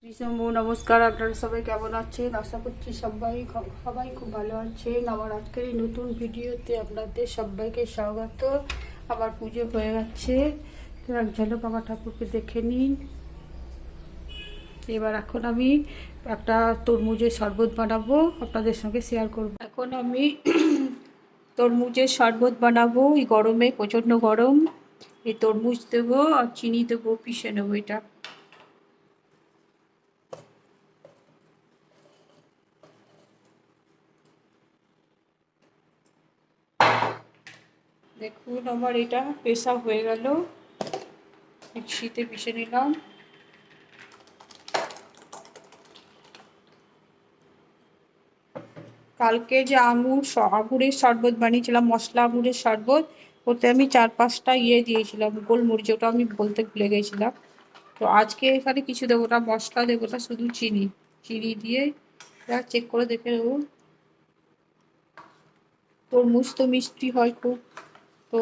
বিষ্ণু নমস্কার। আপনারা সবাই কেমন আছেন? আশা করছি সবাই খুব ভালো আছেন। আমার আজকের এই নতুন ভিডিওতে আপনাদের সবাইকে স্বাগত। আমার পুজো হয়ে গেছে, এক ঝলক আমার ঠাকুরকে দেখে নিন। এবার এখন আমি একটা তরমুজের শরবত বানাবো, আপনাদের সঙ্গে শেয়ার করব। এখন আমি তরমুজের শরবত বানাবো। এই গরমে, প্রচণ্ড গরম, এই তরমুজ দেবো আর চিনি দেবো, পিষে নেবো এটা। দেখুন আমার এটা পেশা হয়ে গেল, মিক্সিতে পিষে নিলাম। কালকে যে আঙুরের শরবত বানিয়েছিলাম, মশলা আঙুরের শরবত, ওতে আমি 4-5টা দিয়েছিলাম গোলমরিচ, ওটা আমি বলতে ভুলে গেছিলাম। তো আজকে এখানে কিছু দেবো না, মশলা দেবো না, শুধু চিনি দিয়ে চেক করে দেখে নেবো। তরমুজ তো মিষ্টি হয় খুব, তো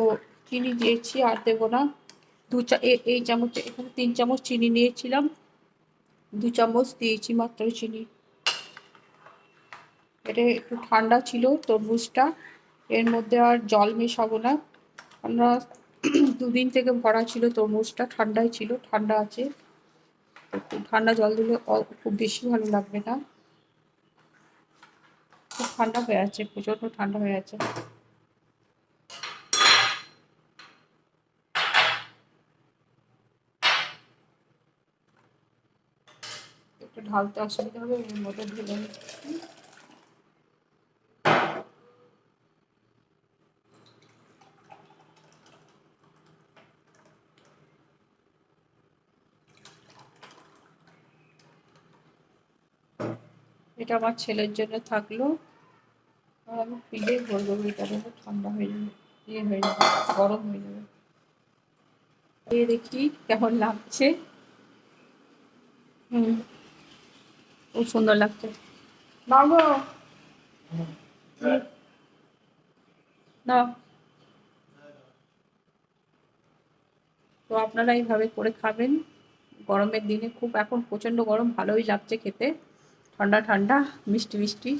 চিনি দিয়েছি, আর দেবো না। এই চামচ, এখানে 3 চামচ চিনি নিয়েছিলাম, 2 চামচ দিয়েছি মাত্র চিনি। এটা একটু ঠান্ডা ছিল তরমুজটা, এর মধ্যে আর জল মেশাবো না। আমরা 2 দিন থেকে ভরা ছিল তরমুজটা, ঠান্ডাই ছিল, ঠান্ডা আছে। একটু ঠান্ডা জল দিলে খুব বেশি ভালো লাগবে না। খুব ঠান্ডা হয়ে আছে, প্রচণ্ড ঠান্ডা হয়ে আছে। একটু ঢালতে অসুবিধা হবে, এর মধ্যে ঢেলে নিচ্ছি। এটা আমার ছেলের জন্য থাকলো, আর আমি ফ্রিজে ভরবো, এটা ঠান্ডা হয়ে যাবে, হয়ে যাবে, গরম হয়ে যাবে। এই দেখি কেমন লাগছে। খুব সুন্দর লাগছে। বাবু না, তো আপনারা এইভাবে করে খাবেন গরমের দিনে। খুব এখন প্রচণ্ড গরম, ভালোই লাগছে খেতে, ঠান্ডা ঠান্ডা, মিষ্টি মিষ্টি।